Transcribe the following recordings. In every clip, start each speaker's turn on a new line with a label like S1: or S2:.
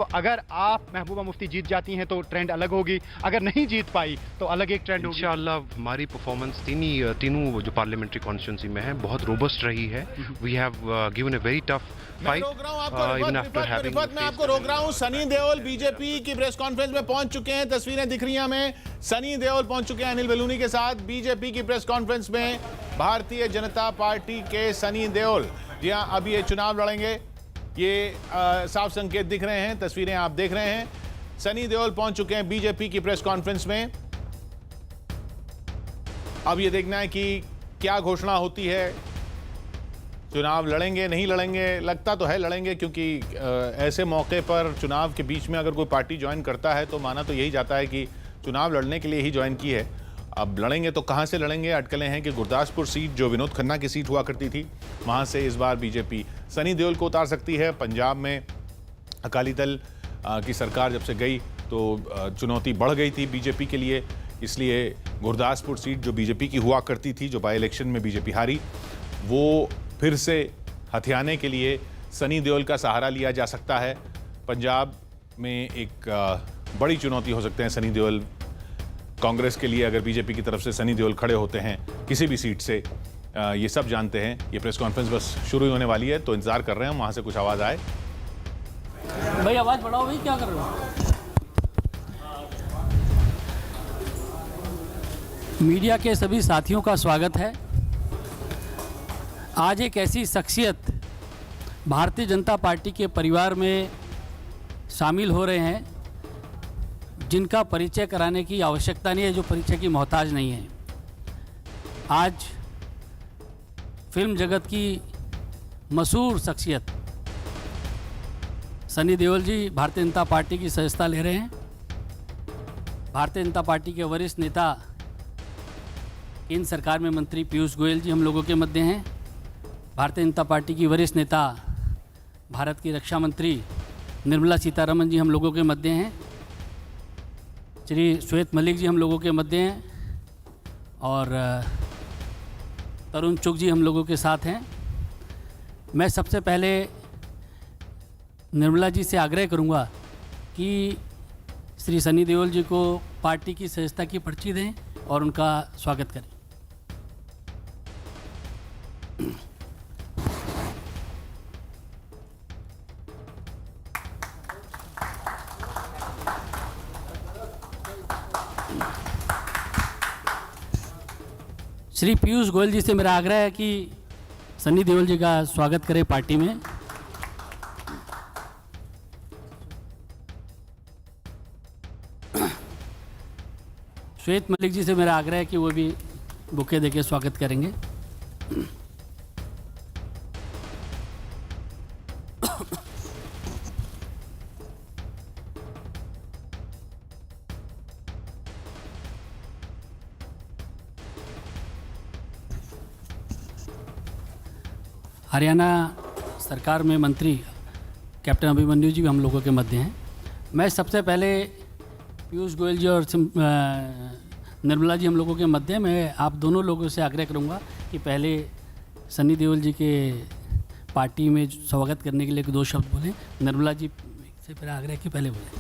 S1: तो अगर आप महबूबा मुफ्ती जीत जाती हैं तो ट्रेंड अलग होगी, अगर नहीं जीत पाई तो अलग एक ट्रेंड होगी।
S2: इंशाअल्लाह हमारी परफॉर्मेंस तीनों जो पार्लियामेंट्री कॉन्स्टिट्यूंसी में है बहुत रोबस्ट रही है। We have given a very tough fight even after having.
S3: मैं आपको रोक रहा हूं। सनी देओल बीजेपी की प्रेस कॉन्फ्रेंस में पहुंच चुके हैं। तस्वीरें दिख रही हैं हमें। सनी देओल पहुंच चुके हैं अनिल बलूनी के साथ बीजेपी की प्रेस कॉन्फ्रेंस में। भारतीय जनता पार्टी के सनी देओल जी हां, अब ये चुनाव लड़ेंगे, ये साफ संकेत दिख रहे हैं, तस्वीरें आप देख रहे हैं। सनी देओल पहुंच चुके हैं बीजेपी की प्रेस कॉन्फ्रेंस में। अब ये देखना है कि क्या घोषणा होती है। चुनाव लड़ेंगे नहीं लड़ेंगे, लगता तो है लड़ेंगे, क्योंकि ऐसे मौके पर चुनाव के बीच में अगर कोई पार्टी ज्वाइन करता है तो माना तो यही जाता है कि चुनाव लड़ने के लिए ही ज्वाइन की है। अब लड़ेंगे तो कहां से लड़ेंगे? अटकलें हैं कि गुरदासपुर सीट जो विनोद खन्ना की सीट हुआ करती थी, वहां से इस बार बीजेपी सनी देओल को उतार सकती है। पंजाब में अकाली दल की सरकार जब से गई तो चुनौती बढ़ गई थी बीजेपी के लिए, इसलिए गुरदासपुर सीट जो बीजेपी की हुआ करती थी, जो बाई इलेक्शन में बीजेपी हारी, वो फिर से हथियाने के लिए सनी देओल का सहारा लिया जा सकता है। पंजाब में एक बड़ी चुनौती हो सकते हैं सनी देओल कांग्रेस के लिए, अगर बीजेपी की तरफ से सनी देओल खड़े होते हैं किसी भी सीट से। ये सब जानते हैं। ये प्रेस कॉन्फ्रेंस बस शुरू ही होने वाली है, तो इंतजार कर रहे हैं वहां से कुछ आवाज आए।
S4: भाई आवाज बढ़ाओ भाई, क्या कर रहे हो? मीडिया के सभी साथियों का स्वागत है। आज एक ऐसी शख्सियत भारतीय जनता पार्टी के परिवार में शामिल हो रहे हैं जिनका परिचय कराने की आवश्यकता नहीं है, जो परिचय की मोहताज नहीं है। आज फिल्म जगत की मशहूर शख्सियत सनी देओल जी भारतीय जनता पार्टी की सदस्यता ले रहे हैं। भारतीय जनता पार्टी के वरिष्ठ नेता केंद्र सरकार में मंत्री पीयूष गोयल जी हम लोगों के मध्य हैं। भारतीय जनता पार्टी की वरिष्ठ नेता भारत की रक्षा मंत्री निर्मला सीतारमण जी हम लोगों के मध्य हैं। श्री श्वेत मलिक जी हम लोगों के मध्य हैं और तरुण चुग जी हम लोगों के साथ हैं। मैं सबसे पहले निर्मला जी से आग्रह करूंगा कि श्री सनी देओल जी को पार्टी की सदस्यता की पर्ची दें और उनका स्वागत करें। श्री पीयूष गोयल जी से मेरा आग्रह है कि सनी देओल जी का स्वागत करें पार्टी में। श्वेत मलिक जी से मेरा आग्रह है कि वो भी बुके देके स्वागत करेंगे। हरियाणा सरकार में मंत्री कैप्टन अभिमन्यु जी भी हम लोगों के मध्य हैं। मैं सबसे पहले पीयूष गोयल जी और निर्मला जी हम लोगों के मध्य, मैं आप दोनों लोगों से आग्रह करूंगा कि पहले सनी देओल जी के पार्टी में स्वागत करने के लिए दो शब्द बोलें। निर्मला जी से मेरा आग्रह कि पहले बोलें।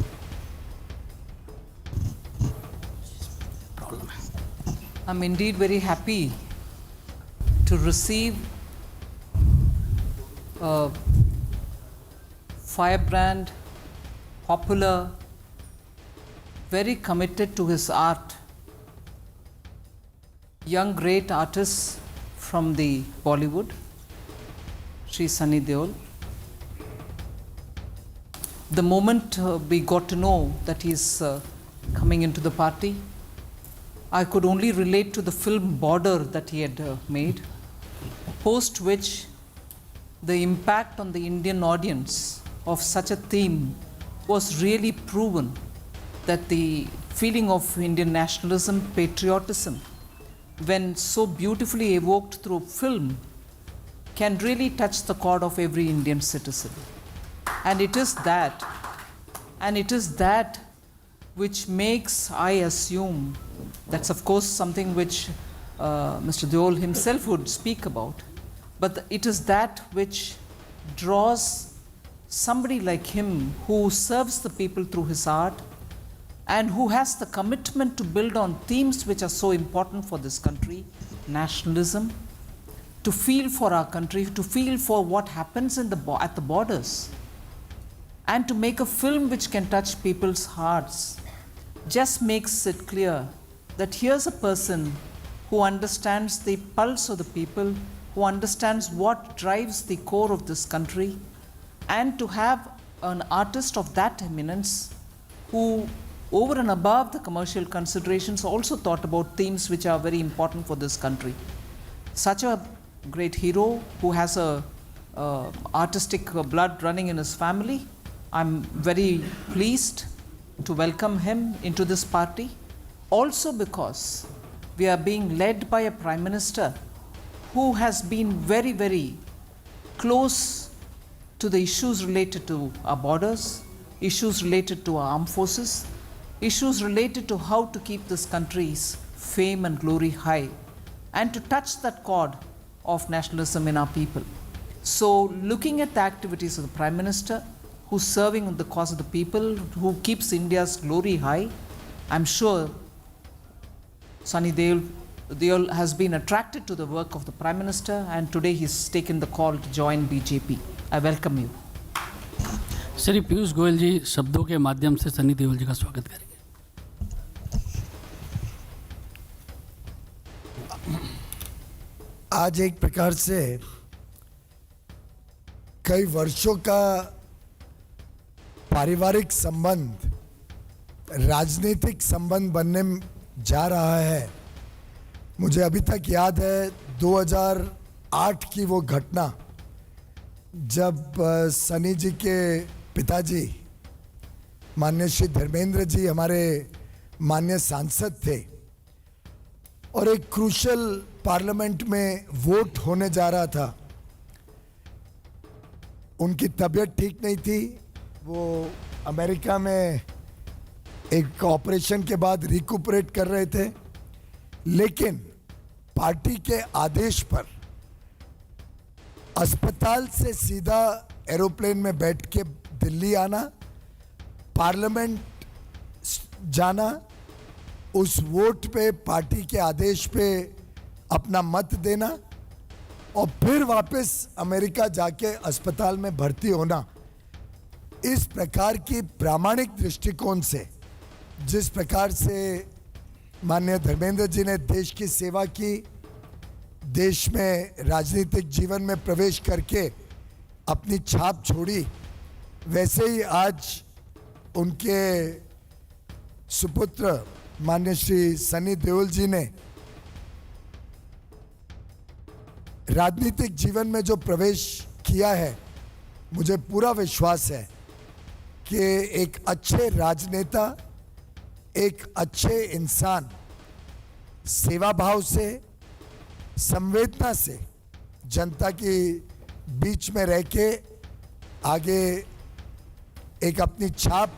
S5: I'm indeed very happy to receive a firebrand, popular, very committed to his art, young great artist from the Bollywood, Shri Sunny Deol. The moment we got to know that he's coming into the party, I could only relate to the film Border that he had made, post which the impact on the Indian audience of such a theme was really proven, that the feeling of Indian nationalism, patriotism, when so beautifully evoked through film, can really touch the chord of every Indian citizen. And it is that which makes, I assume, that's of course something which Mr. Deol himself would speak about, but it is that which draws somebody like him who serves the people through his art and who has the commitment to build on themes which are so important for this country, nationalism, to feel for our country, to feel for what happens at the borders, and to make a film which can touch people's hearts, just makes it clear that here's a person who understands the pulse of the people, who understands what drives the core of this country, and to have an artist of that eminence who, over and above the commercial considerations, also thought about themes which are very important for this country. Such a great hero who has a artistic blood running in his family. I'm very pleased to welcome him into this party, also because we are being led by a Prime Minister who has been very, very close to the issues related to our borders, issues related to our armed forces, issues related to how to keep this country's fame and glory high, and to touch that chord of nationalism in our people. So, looking at the activities of the Prime Minister, who's serving the cause of the people, who keeps India's glory high, I'm sure Sunny Deol has been attracted to the work of the Prime Minister, and today he's taken the call to join BJP. I welcome you.
S4: Shri Piyush Goyal जी शब्दों के माध्यम से सनी देओल जी का स्वागत करेंगे।
S6: आज एक प्रकार से कई वर्षों का पारिवारिक संबंध राजनीतिक संबंध बनने जा रहा है। मुझे अभी तक याद है 2008 की वो घटना जब सनी जी के पिताजी माननीय श्री धर्मेंद्र जी हमारे माननीय सांसद थे और एक क्रूशल पार्लियामेंट में वोट होने जा रहा था। उनकी तबीयत ठीक नहीं थी, वो अमेरिका में एक ऑपरेशन के बाद रिकूपरेट कर रहे थे, लेकिन पार्टी के आदेश पर अस्पताल से सीधा एरोप्लेन में बैठ के दिल्ली आना, पार्लियामेंट जाना, उस वोट पे पार्टी के आदेश पे अपना मत देना और फिर वापस अमेरिका जाके अस्पताल में भर्ती होना। इस प्रकार की प्रामाणिक दृष्टिकोण से जिस प्रकार से माननीय धर्मेंद्र जी ने देश की सेवा की, देश में राजनीतिक जीवन में प्रवेश करके अपनी छाप छोड़ी, वैसे ही आज उनके सुपुत्र माननीय श्री सनी देओल जी ने राजनीतिक जीवन में जो प्रवेश किया है, मुझे पूरा विश्वास है कि एक अच्छे राजनेता, एक अच्छे इंसान सेवा भाव से, संवेदना से जनता के बीच में रह के आगे एक अपनी छाप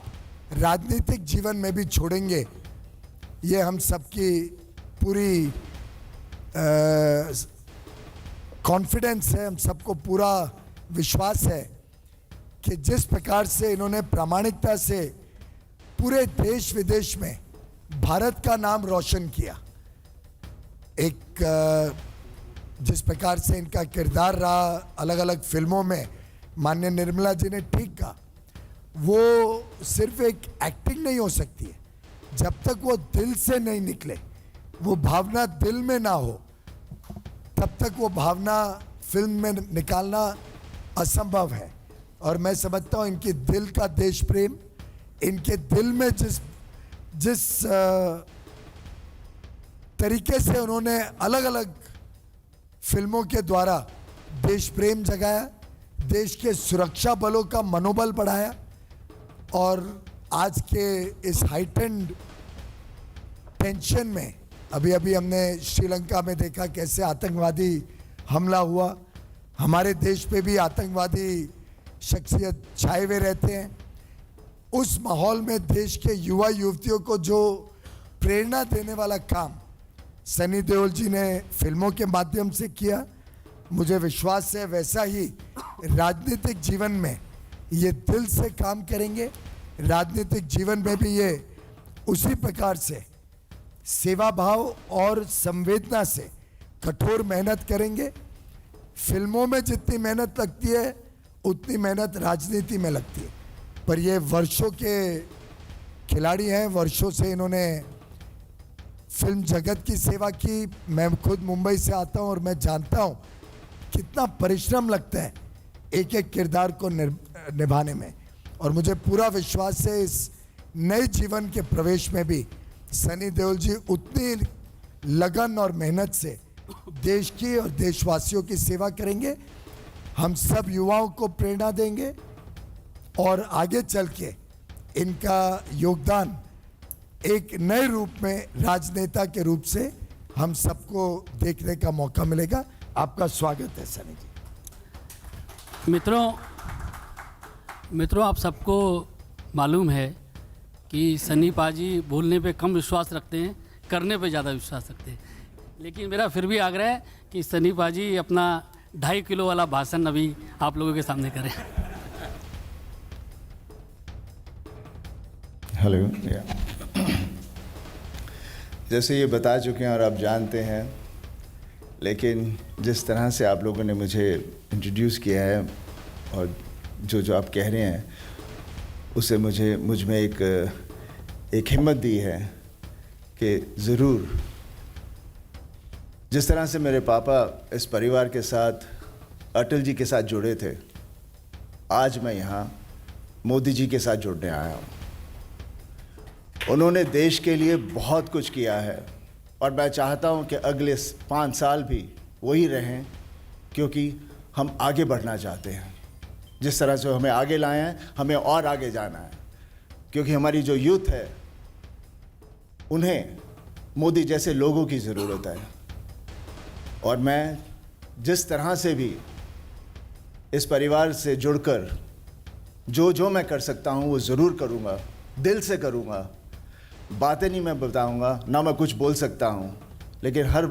S6: राजनीतिक जीवन में भी छोड़ेंगे। ये हम सबकी पूरी कॉन्फिडेंस है, हम सबको पूरा विश्वास है कि जिस प्रकार से इन्होंने प्रामाणिकता से पूरे देश विदेश में भारत का नाम रोशन किया, एक जिस प्रकार से इनका किरदार रहा अलग अलग फिल्मों में, माननीय निर्मला जी ने ठीक कहा, वो सिर्फ एक एक्टिंग नहीं हो सकती है जब तक वो दिल से नहीं निकले, वो भावना दिल में ना हो, तब तक वो भावना फिल्म में निकालना असंभव है। और मैं समझता हूँ इनके दिल का देश प्रेम, इनके दिल में जिस तरीके से उन्होंने अलग अलग फिल्मों के द्वारा देश प्रेम जगाया, देश के सुरक्षा बलों का मनोबल बढ़ाया, और आज के इस हाइटेंड टेंशन में अभी हमने श्रीलंका में देखा कैसे आतंकवादी हमला हुआ, हमारे देश पे भी आतंकवादी शख्सियत छाए हुए रहते हैं। उस माहौल में देश के युवा युवतियों को जो प्रेरणा देने वाला काम सनी देओल जी ने फिल्मों के माध्यम से किया, मुझे विश्वास है वैसा ही राजनीतिक जीवन में ये दिल से काम करेंगे। राजनीतिक जीवन में भी ये उसी प्रकार से सेवा भाव और संवेदना से कठोर मेहनत करेंगे। फिल्मों में जितनी मेहनत लगती है उतनी मेहनत राजनीति में लगती है, पर ये वर्षों के खिलाड़ी हैं। वर्षों से इन्होंने फिल्म जगत की सेवा की। मैं खुद मुंबई से आता हूं और मैं जानता हूं कितना परिश्रम लगता है एक एक किरदार को निभाने में, और मुझे पूरा विश्वास है इस नए जीवन के प्रवेश में भी सनी देओल जी उतनी लगन और मेहनत से देश की और देशवासियों की सेवा करेंगे। हम सब युवाओं को प्रेरणा देंगे और आगे चल के इनका योगदान एक नए रूप में राजनेता के रूप से हम सबको देखने का मौका मिलेगा। आपका स्वागत है सनी जी।
S4: मित्रों, आप सबको मालूम है कि सनी पाजी बोलने पे कम विश्वास रखते हैं, करने पे ज़्यादा विश्वास रखते हैं। लेकिन मेरा फिर भी आग्रह है कि सनी पाजी अपना 2.5 किलो वाला भाषण अभी आप लोगों के सामने करें।
S7: हेलो, जैसे ये बता चुके हैं और आप जानते हैं, लेकिन जिस तरह से आप लोगों ने मुझे इंट्रोड्यूस किया है और जो आप कह रहे हैं उससे मुझ में एक हिम्मत दी है कि ज़रूर जिस तरह से मेरे पापा इस परिवार के साथ, अटल जी के साथ जुड़े थे, आज मैं यहाँ मोदी जी के साथ जुड़ने आया हूँ। उन्होंने देश के लिए बहुत कुछ किया है और मैं चाहता हूँ कि अगले 5 साल भी वही रहें, क्योंकि हम आगे बढ़ना चाहते हैं। जिस तरह से हमें आगे लाए हैं, हमें और आगे जाना है, क्योंकि हमारी जो यूथ है उन्हें मोदी जैसे लोगों की ज़रूरत है। और मैं जिस तरह से भी इस परिवार से जुड़कर जो मैं कर सकता हूँ वो ज़रूर करूँगा, दिल से करूँगा। बातें नहीं मैं बताऊँगा, ना मैं कुछ बोल सकता हूँ, लेकिन हर